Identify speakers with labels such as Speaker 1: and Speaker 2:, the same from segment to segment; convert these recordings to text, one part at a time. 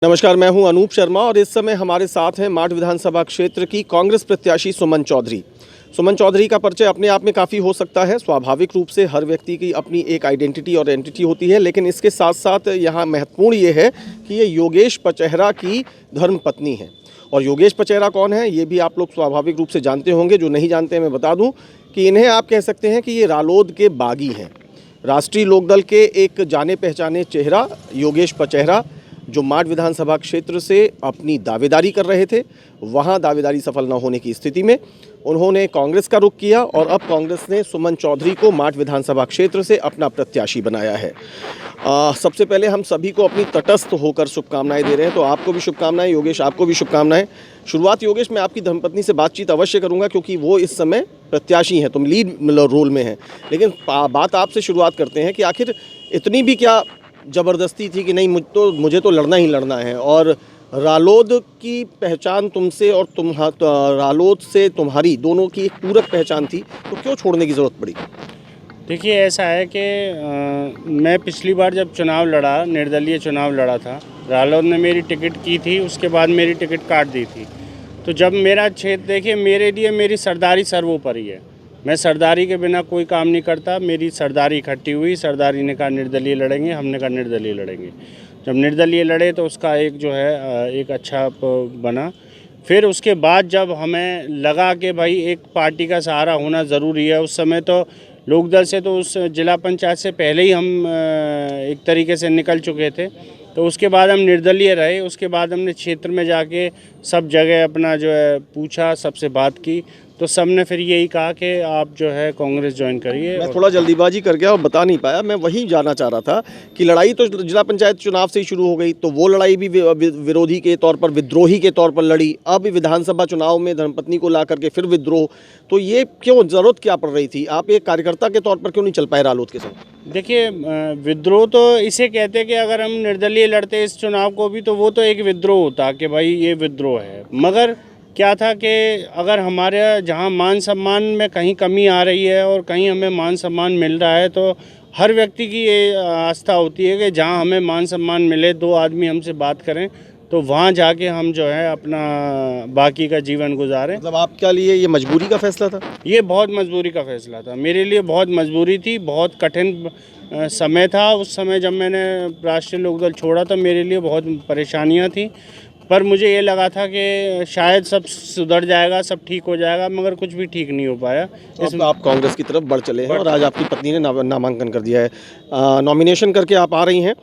Speaker 1: नमस्कार, मैं हूं अनूप शर्मा और इस समय हमारे साथ हैं माठ विधानसभा क्षेत्र की कांग्रेस प्रत्याशी सुमन चौधरी। सुमन चौधरी का परिचय अपने आप में काफ़ी हो सकता है। स्वाभाविक रूप से हर व्यक्ति की अपनी एक आइडेंटिटी और एंटिटी होती है, लेकिन इसके साथ साथ यहाँ महत्वपूर्ण ये है कि ये योगेश पचेहरा की धर्मपत्नी है। और योगेश पचेहरा कौन है, ये भी आप लोग स्वाभाविक रूप से जानते होंगे। जो नहीं जानते हैं मैं बता दूँ कि इन्हें आप कह सकते हैं कि ये रालोद के बागी हैं। राष्ट्रीय लोकदल के एक जाने पहचाने चेहरा योगेश पचेहरा, जो माठ विधानसभा क्षेत्र से अपनी दावेदारी कर रहे थे, वहां दावेदारी सफल न होने की स्थिति में उन्होंने कांग्रेस का रुख किया और अब कांग्रेस ने सुमन चौधरी को माठ विधानसभा क्षेत्र से अपना प्रत्याशी बनाया है। सबसे पहले हम सभी को अपनी तटस्थ होकर शुभकामनाएं दे रहे हैं। तो आपको भी शुभकामनाएं योगेश, आपको भी शुभकामनाएं। शुरुआत योगेश मैं आपकी धर्मपत्नी से बातचीत अवश्य करूंगा क्योंकि वो इस समय प्रत्याशी हैं, तुम लीड रोल में हैं। लेकिन बात आपसे शुरुआत करते हैं कि आखिर इतनी भी क्या ज़बरदस्ती थी कि नहीं मुझे तो लड़ना ही लड़ना है, और रालोद की पहचान तुमसे और रालोद से तुम्हारी दोनों की एक पूरक पहचान थी, तो क्यों छोड़ने की ज़रूरत पड़ी?
Speaker 2: देखिए, ऐसा है कि मैं पिछली बार जब चुनाव लड़ा, निर्दलीय चुनाव लड़ा था, रालोद ने मेरी टिकट की थी, उसके बाद मेरी टिकट काट दी थी। तो जब मेरा क्षेत्र, देखिए मेरे लिए मेरी सरदारी सर्वोपरि है। मैं सरदारी के बिना कोई काम नहीं करता। मेरी सरदारी इकट्ठी हुई, सरदारी ने कहा निर्दलीय लड़ेंगे, हमने कहा निर्दलीय लड़ेंगे। जब निर्दलीय लड़े तो उसका एक जो है एक अच्छा बना। फिर उसके बाद जब हमें लगा कि भाई एक पार्टी का सहारा होना ज़रूरी है, उस समय तो लोकदल से तो उस जिला पंचायत से पहले ही हम एक तरीके से निकल चुके थे। तो उसके बाद हम निर्दलीय रहे। उसके बाद हमने क्षेत्र में जाके सब जगह अपना जो है पूछा, सबसे बात की, तो सब ने फिर यही कहा कि आप जो है कांग्रेस ज्वाइन करिए।
Speaker 1: मैं थोड़ा जल्दीबाजी कर गया और बता नहीं पाया। मैं वही जानना चाह रहा था कि लड़ाई तो जिला पंचायत चुनाव से ही शुरू हो गई, तो वो लड़ाई भी विरोधी के तौर पर, विद्रोही के तौर पर लड़ी। अब विधानसभा चुनाव में धर्मपत्नी को ला करके फिर विद्रोह, तो ये क्यों, ज़रूरत क्या पड़ रही थी? आप एक कार्यकर्ता के तौर पर क्यों नहीं चल पाए रालोद के साथ?
Speaker 2: देखिए, विद्रोह तो इसे कहते हैं कि अगर हम निर्दलीय लड़ते इस चुनाव को भी तो वो तो एक विद्रोह होता कि भाई ये विद्रोह है। मगर क्या था कि अगर हमारे जहाँ मान सम्मान में कहीं कमी आ रही है और कहीं हमें मान सम्मान मिल रहा है, तो हर व्यक्ति की ये आस्था होती है कि जहाँ हमें मान सम्मान मिले, दो आदमी हमसे बात करें, तो वहाँ जाके हम जो है अपना बाकी का जीवन गुजारें।
Speaker 1: मतलब आपके लिए ये मजबूरी का फैसला था?
Speaker 2: ये बहुत मजबूरी का फैसला था, मेरे लिए बहुत मजबूरी थी। बहुत कठिन समय था उस समय जब मैंने राष्ट्रीय लोकदल छोड़ा, तो मेरे लिए बहुत परेशानियाँ थी। पर मुझे ये लगा था कि शायद सब सुधर जाएगा, सब ठीक हो जाएगा, मगर कुछ भी ठीक नहीं हो पाया।
Speaker 1: इसमें आप कांग्रेस की तरफ बढ़ चले हैं और आज आपकी पत्नी ने नामांकन कर दिया है, नॉमिनेशन करके आप आ रही हैं।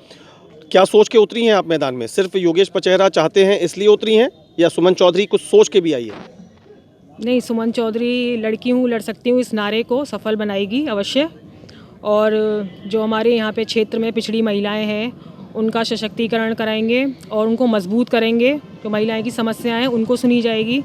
Speaker 1: क्या सोच के उतरी हैं आप मैदान में? सिर्फ योगेश पचेहरा चाहते हैं इसलिए उतरी हैं, या सुमन चौधरी कुछ सोच के भी आई है?
Speaker 3: नहीं, सुमन चौधरी लड़की हूँ, लड़ सकती हूँ, इस नारे को सफल बनाएगी अवश्य। और जो हमारे यहाँ पे क्षेत्र में पिछड़ी महिलाएं हैं, उनका सशक्तिकरण कराएंगे और उनको मजबूत करेंगे। जो महिलाएं की समस्याएं हैं उनको सुनी जाएगी,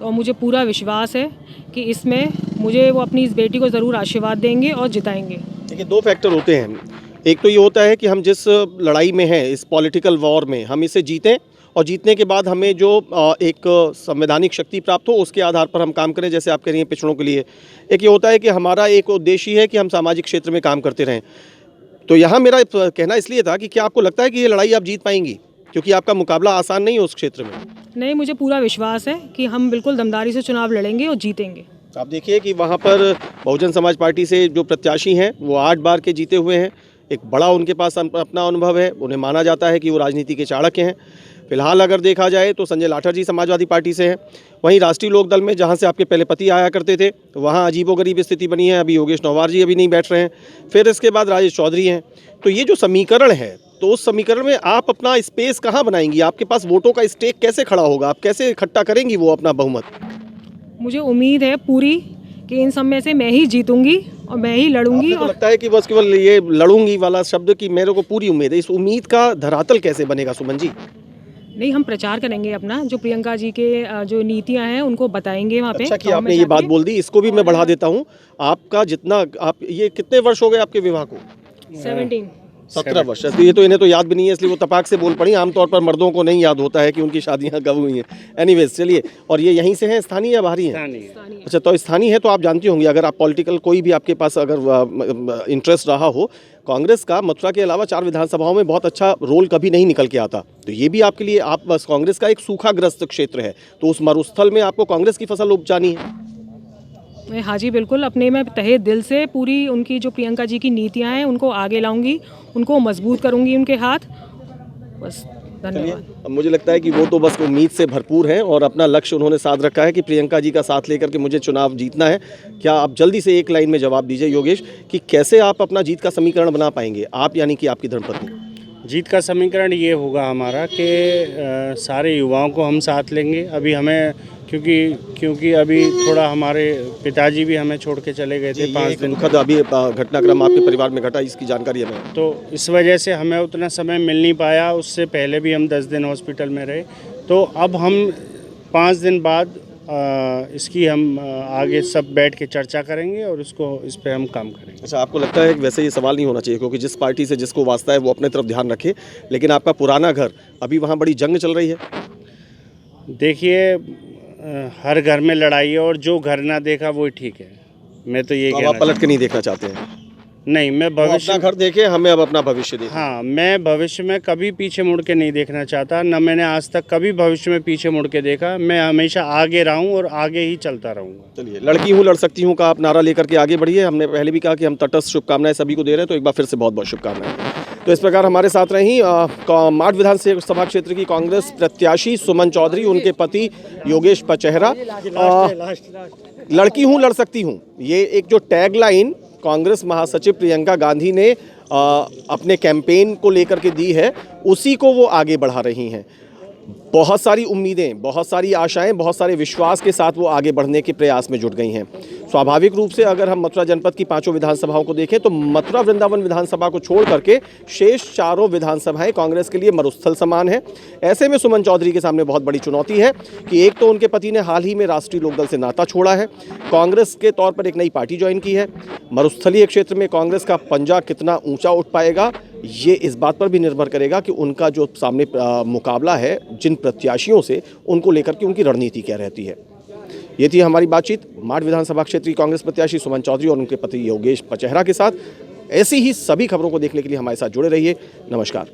Speaker 3: और मुझे पूरा विश्वास है कि इसमें मुझे वो अपनी इस बेटी को ज़रूर आशीर्वाद देंगे और जिताएंगे।
Speaker 1: देखिए, दो फैक्टर होते हैं। एक तो ये होता है कि हम जिस लड़ाई में हैं, इस पॉलिटिकल वॉर में, हम इसे जीतें और जीतने के बाद हमें जो एक संवैधानिक शक्ति प्राप्त हो, उसके आधार पर हम काम करें, जैसे आप कह रही हैं पिछड़ों के लिए। एक ये होता है कि हमारा एक उद्देश्य है कि हम सामाजिक क्षेत्र में काम करते रहें। तो यहाँ मेरा कहना इसलिए था कि क्या आपको लगता है कि ये लड़ाई आप जीत पाएंगी, क्योंकि आपका मुकाबला आसान नहीं है उस क्षेत्र में?
Speaker 3: नहीं, मुझे पूरा विश्वास है कि हम बिल्कुल दमदारी से चुनाव लड़ेंगे और जीतेंगे।
Speaker 1: आप देखिए कि वहाँ पर बहुजन समाज पार्टी से जो प्रत्याशी हैं वो 8 बार के जीते हुए हैं। एक बड़ा उनके पास अपना अनुभव है, उन्हें माना जाता है कि वो राजनीति के चाणक्य हैं। फिलहाल अगर देखा जाए तो संजय लाठर जी समाजवादी पार्टी से हैं। वहीं राष्ट्रीय लोकदल में, जहां से आपके पहले पति आया करते थे, वहां अजीबोगरीब स्थिति बनी है। अभी योगेश नौवार जी अभी नहीं बैठ रहे हैं। फिर इसके बाद राजेश चौधरी हैं। तो ये जो समीकरण है, तो उस समीकरण में आप अपना स्पेस कहाँ बनाएंगी? आपके पास वोटों का स्टेक कैसे खड़ा होगा? आप कैसे इकट्ठा करेंगी वो अपना बहुमत?
Speaker 3: मुझे उम्मीद है पूरी कि इन सब में से मैं ही जीतूंगी और मैं ही लड़ूंगी।
Speaker 1: और लगता है कि बस केवल ये लड़ूंगी वाला शब्द की मेरे को पूरी उम्मीद है, इस उम्मीद का धरातल कैसे बनेगा सुमन जी?
Speaker 3: नहीं, हम प्रचार करेंगे अपना, जो प्रियंका जी के जो नीतियां हैं उनको बताएंगे वहाँ पे।
Speaker 1: अच्छा कि आपने ये बात बोल दी, इसको भी मैं बढ़ा देता हूँ। आपका जितना, आप ये कितने वर्ष हो गए आपके विवाह को?
Speaker 3: 17।
Speaker 1: 17 वर्ष, तो ये तो इन्हें तो याद भी नहीं है, इसलिए वो तपाक से बोल पड़ी। आमतौर पर मर्दों को नहीं याद होता है कि उनकी शादियां कब हुई हैं। एनीवेज, चलिए, और ये यहीं से हैं, स्थानीय या बाहरी हैं?
Speaker 2: स्थानीय।
Speaker 1: अच्छा, तो स्थानीय है तो आप जानती होंगी, अगर आप पॉलिटिकल कोई भी आपके पास अगर इंटरेस्ट रहा हो, कांग्रेस का मथुरा के अलावा 4 विधानसभाओं में बहुत अच्छा रोल कभी नहीं निकल के आता, तो ये भी आपके लिए, आप बस कांग्रेस का एक सूखाग्रस्त क्षेत्र है, तो उस मरुस्थल में आपको कांग्रेस की फसल उपजानी है।
Speaker 3: हाँ जी, बिल्कुल, अपने मैं तहे दिल से पूरी उनकी जो प्रियंका जी की नीतियाँ हैं उनको आगे लाऊंगी, उनको मजबूत करूंगी उनके हाथ। बस, धन्यवाद।
Speaker 1: अब मुझे लगता है कि वो तो बस उम्मीद से भरपूर हैं और अपना लक्ष्य उन्होंने साध रखा है कि प्रियंका जी का साथ लेकर के मुझे चुनाव जीतना है। क्या आप जल्दी से एक लाइन में जवाब दीजिए योगेश कि कैसे आप अपना जीत का समीकरण बना पाएंगे, आप यानी कि आपकी धर्मपत्नी?
Speaker 2: जीत का समीकरण ये होगा हमारा कि सारे युवाओं को हम साथ लेंगे। अभी हमें क्योंकि अभी थोड़ा हमारे पिताजी भी हमें छोड़ के चले गए थे 5 दिन।
Speaker 1: दुखद अभी घटनाक्रम आपके परिवार में घटा, इसकी जानकारी हमें।
Speaker 2: तो इस वजह से हमें उतना समय मिल नहीं पाया, उससे पहले भी हम 10 दिन हॉस्पिटल में रहे। तो अब हम 5 दिन बाद इसकी हम आगे सब बैठ के चर्चा करेंगे और इस पे हम काम करेंगे।
Speaker 1: अच्छा, आपको लगता है कि वैसे ये सवाल नहीं होना चाहिए, क्योंकि जिस पार्टी से जिसको वास्ता है वो अपने तरफ ध्यान रखे, लेकिन आपका पुराना घर, अभी वहाँ बड़ी जंग चल रही है?
Speaker 2: देखिए, हर घर में लड़ाई है और जो घर ना देखा वो ठीक है। मैं तो ये
Speaker 1: आप पलट के नहीं देखना चाहते हैं?
Speaker 2: नहीं, मैं भविष्य
Speaker 1: अपना घर देखे, हमें अब अपना भविष्य देखें।
Speaker 2: हाँ, मैं भविष्य में कभी पीछे मुड़ के नहीं देखना चाहता, न मैंने आज तक कभी भविष्य में पीछे मुड़ के देखा। मैं हमेशा आगे रहा हूँ और आगे ही चलता रहूँगा।
Speaker 1: चलिए, लड़की हूँ लड़ सकती हूँ का आप नारा लेकर के आगे बढ़िए। हमने पहले भी कहा कि हम तटस्थ शुभकामनाएं सभी को दे रहे हैं, तो एक बार फिर से बहुत बहुत शुभकामनाएं। तो इस प्रकार हमारे साथ रही माठ विधानसभा क्षेत्र की कांग्रेस प्रत्याशी सुमन चौधरी, उनके पति योगेश पचेहरा। लड़की हूँ लड़ सकती हूँ, ये एक जो टैगलाइन कांग्रेस महासचिव प्रियंका गांधी ने अपने कैंपेन को लेकर के दी है, उसी को वो आगे बढ़ा रही हैं। बहुत सारी उम्मीदें, बहुत सारी आशाएं, बहुत सारे विश्वास के साथ वो आगे बढ़ने के प्रयास में जुट गई हैं। स्वाभाविक रूप से अगर हम मथुरा जनपद की 5 विधानसभाओं को देखें तो मथुरा वृंदावन विधानसभा को छोड़ करके शेष 4 विधानसभाएं कांग्रेस के लिए मरुस्थल समान है। ऐसे में सुमन चौधरी के सामने बहुत बड़ी चुनौती है कि एक तो उनके पति ने हाल ही में राष्ट्रीय लोकदल से नाता छोड़ा है, कांग्रेस के तौर पर एक नई पार्टी ज्वाइन की है। मरुस्थलीय क्षेत्र में कांग्रेस का पंजा कितना ऊंचा उठ पाएगा, ये इस बात पर भी निर्भर करेगा कि उनका जो सामने मुकाबला है जिन प्रत्याशियों से, उनको लेकर के उनकी रणनीति क्या रहती है। ये थी हमारी बातचीत माठ विधानसभा क्षेत्र की कांग्रेस प्रत्याशी सुमन चौधरी और उनके पति योगेश पचेहरा के साथ। ऐसी ही सभी खबरों को देखने के लिए हमारे साथ जुड़े रहिए। नमस्कार।